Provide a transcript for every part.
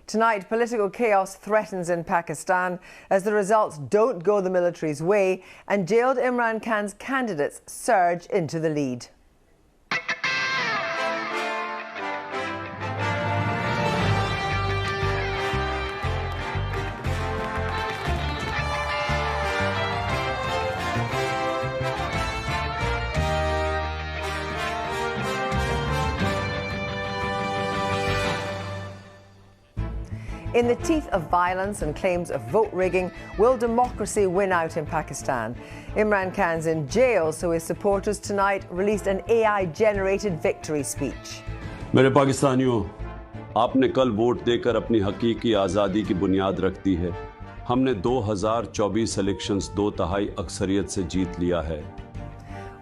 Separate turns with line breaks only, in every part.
Tonight, political chaos threatens in Pakistan as the results don't go the military's way and jailed Imran Khan's candidates surge into the lead. In the teeth of violence and claims of vote rigging, will democracy win out in Pakistan? Imran Khan's in jail, so his supporters tonight released an AI-generated victory speech.
मेरे पाकिस्तानियों, आपने कल vote देकर अपनी हकीकी आज़ादी की बुनियाद रख दी है। हमने 2024 इलेक्शंस 2/3 अक्सरियत से जीत लिया है।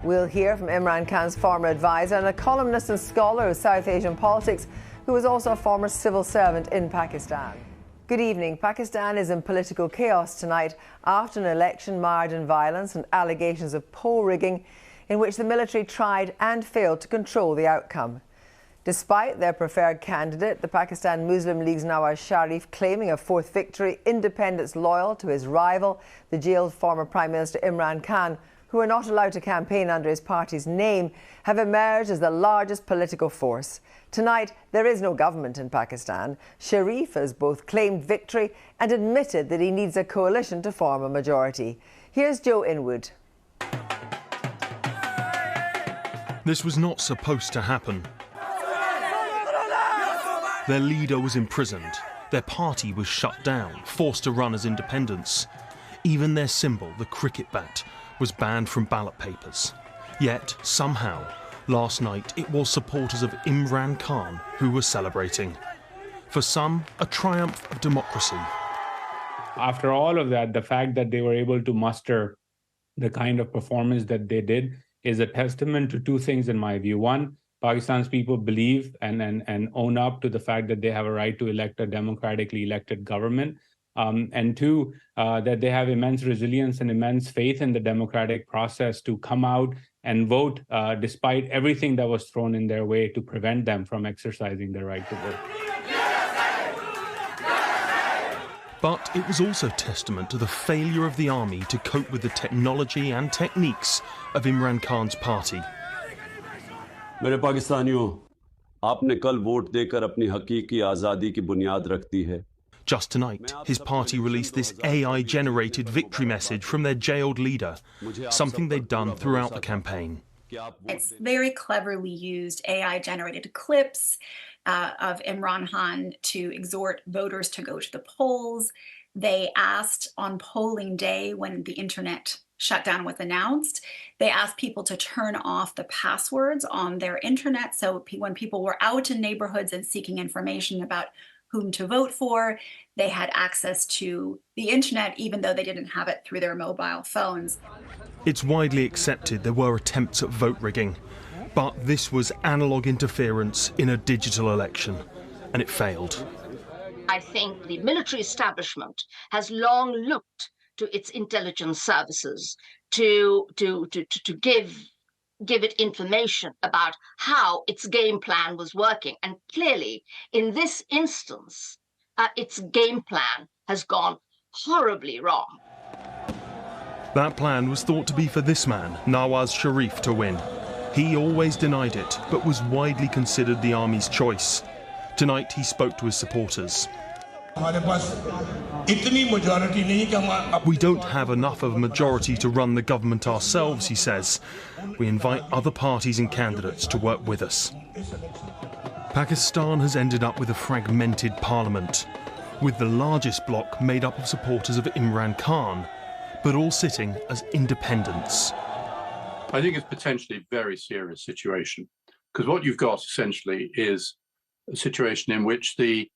We'll hear from Imran Khan's former advisor and a columnist and scholar of South Asian politics, who was also a former civil servant in Pakistan. Good evening. Pakistan is in political chaos tonight after an election marred in violence and allegations of poll rigging in which the military tried and failed to control the outcome. Despite their preferred candidate, the Pakistan Muslim League's Nawaz Sharif claiming a fourth victory, independents loyal to his rival, the jailed former Prime Minister Imran Khan, who are not allowed to campaign under his party's name, have emerged as the largest political force. Tonight, there is no government in Pakistan. Sharif has both claimed victory and admitted that he needs a coalition to form a majority. Here's Joe Inwood.
This was not supposed to happen. Their leader was imprisoned. Their party was shut down, forced to run as independents. Even their symbol, the cricket bat, was banned from ballot papers. Yet, somehow, last night it was supporters of Imran Khan who were celebrating. For some, a triumph of democracy.
After all of that, the fact that they were able to muster the kind of performance that they did is a testament to two things in my view. One, Pakistan's people believe and own up to the fact that they have a right to elect a democratically elected government. And two, that they have immense resilience and immense faith in the democratic process to come out and vote despite everything that was thrown in their way to prevent them from exercising their right to vote.
But it was also testament to the failure of the army to cope with the technology and techniques of Imran Khan's party.
मेरे पाकिस्तानियों, आपने कल vote देकर अपनी हकीकी आज़ादी की बुनियाद रख दी है।
Just tonight, his party released this AI-generated victory message from their jailed leader, something they'd done throughout the campaign.
It's very cleverly used AI-generated clips of Imran Khan to exhort voters to go to the polls. They asked on polling day, when the internet shutdown was announced, they asked people to turn off the passwords on their internet, so when people were out in neighborhoods and seeking information about whom to vote for, they had access to the internet, even though they didn't have it through their mobile phones.
It's widely accepted there were attempts at vote rigging, but this was analog interference in a digital election, and it failed.
I think the military establishment has long looked to its intelligence services to give it information about how its game plan was working. And clearly, in this instance, its game plan has gone horribly wrong.
That plan was thought to be for this man, Nawaz Sharif, to win. He always denied it, but was widely considered the army's choice. Tonight, he spoke to his supporters. We don't have enough of a majority to run the government ourselves, he says. We invite other parties and candidates to work with us. Pakistan has ended up with a fragmented parliament, with the largest bloc made up of supporters of Imran Khan, but all sitting as independents.
I think it's potentially a very serious situation, because what you've got essentially is a situation in which the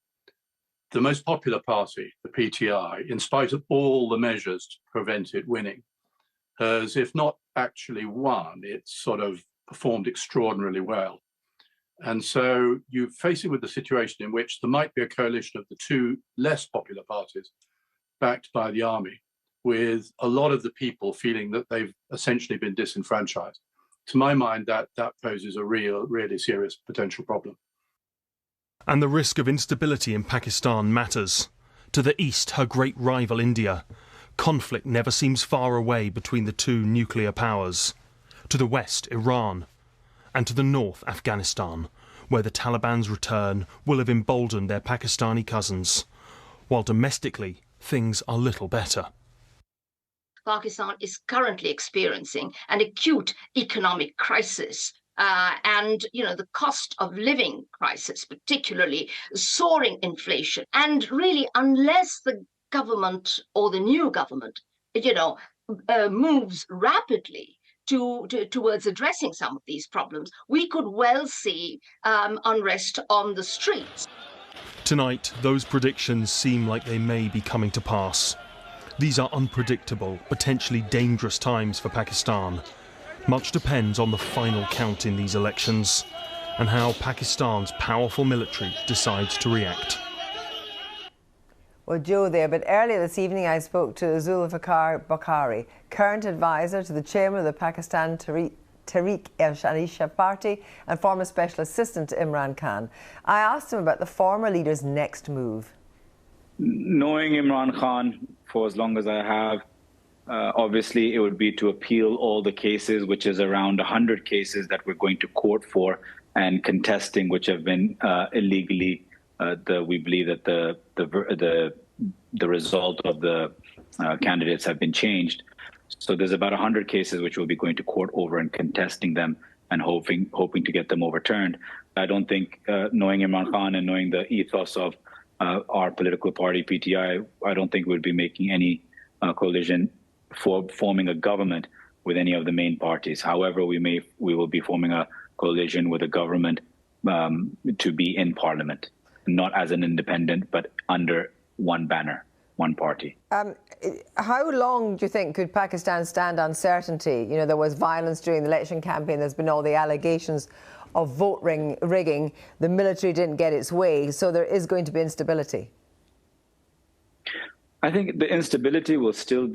most popular party, the PTI, in spite of all the measures to prevent it winning, has, if not actually won, it's sort of performed extraordinarily well. And so you're facing with the situation in which there might be a coalition of the two less popular parties backed by the army, with a lot of the people feeling that they've essentially been disenfranchised. To my mind, that poses a really serious potential problem.
And the risk of instability in Pakistan matters. To the east, her great rival India. Conflict never seems far away between the two nuclear powers. To the west, Iran. And to the north, Afghanistan, where the Taliban's return will have emboldened their Pakistani cousins. While domestically, things are little better.
Pakistan is currently experiencing an acute economic crisis. And, the cost of living crisis, particularly soaring inflation. And really, unless the government or the new government, moves rapidly towards addressing some of these problems, we could well see unrest on the streets.
Tonight, those predictions seem like they may be coming to pass. These are unpredictable, potentially dangerous times for Pakistan. Much depends on the final count in these elections and how Pakistan's powerful military decides to react.
Well, Joe there, but earlier this evening I spoke to Zulfikar Bukhari, current advisor to the chairman of the Pakistan Tehreek-e-Insaf party and former special assistant to Imran Khan. I asked him about the former leader's next move.
Knowing Imran Khan for as long as I have, obviously, it would be to appeal all the cases, which is around 100 cases that we're going to court for and contesting, which have been illegally. We believe that the result of the candidates have been changed. So there's about 100 cases which we'll be going to court over and contesting them and hoping to get them overturned. I don't think, knowing Imran Khan and knowing the ethos of our political party, PTI, I don't think we'd be making any coalition for forming a government with any of the main parties. However, we will be forming a coalition with a government to be in parliament, not as an independent, but under one banner, one party.
How long do you think could Pakistan stand uncertainty? There was violence during the election campaign. There's been all the allegations of vote rigging. The military didn't get its way, so there is going to be instability.
I think the instability will still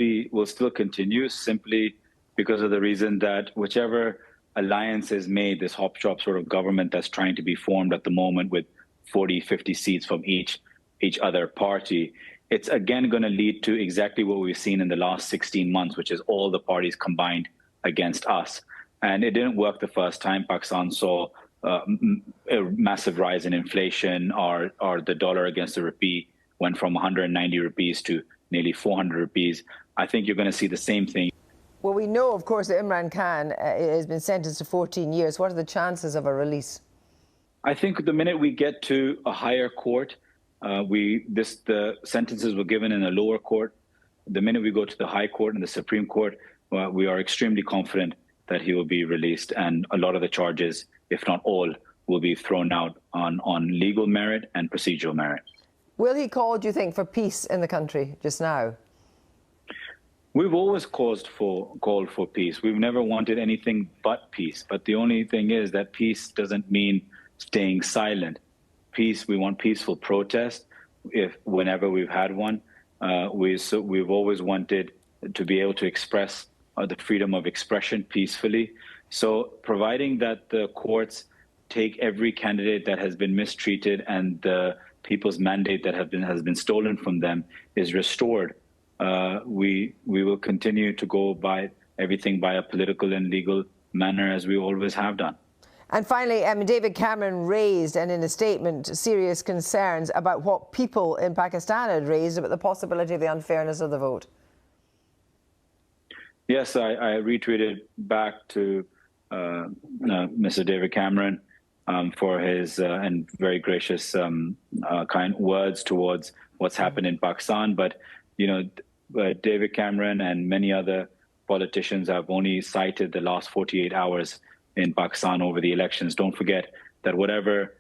continue simply because of the reason that whichever alliance is made, this hop-chop sort of government that's trying to be formed at the moment with 40, 50 seats from each other party, it's again going to lead to exactly what we've seen in the last 16 months, which is all the parties combined against us. And it didn't work the first time. Pakistan saw a massive rise in inflation, or the dollar against the rupee went from 190 rupees to nearly 400 rupees. I think you're going to see the same thing.
Well, we know, of course, that Imran Khan has been sentenced to 14 years. What are the chances of a release?
I think the minute we get to a higher court, the sentences were given in a lower court. The minute we go to the high court and the Supreme Court, we are extremely confident that he will be released, and a lot of the charges, if not all, will be thrown out on legal merit and procedural merit.
Will he call, do you think, for peace in the country just now?
We've always called for peace. We've never wanted anything but peace. But the only thing is that peace doesn't mean staying silent. Peace, we want peaceful protest whenever we've had one. We've always wanted to be able to express the freedom of expression peacefully. So providing that the courts take every candidate that has been mistreated and the people's mandate that has been stolen from them is restored, we will continue to go by everything by a political and legal manner as we always have done.
And finally, David Cameron raised, and in a statement, serious concerns about what people in Pakistan had raised about the possibility of the unfairness of the vote.
Yes, I retweeted back to Mr. David Cameron for his and very gracious kind words towards what's happened in Pakistan. But, David Cameron and many other politicians have only cited the last 48 hours in Pakistan over the elections. Don't forget that whatever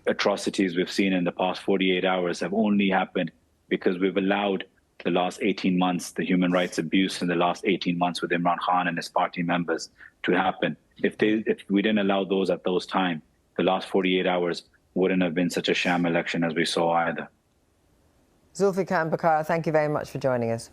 atrocities we've seen in the past 48 hours have only happened because we've allowed the last 18 months, the human rights abuse in the last 18 months with Imran Khan and his party members to happen. If we didn't allow those at those time, the last 48 hours wouldn't have been such a sham election as we saw either.
Zulfikar Bukhari, thank you very much for joining us.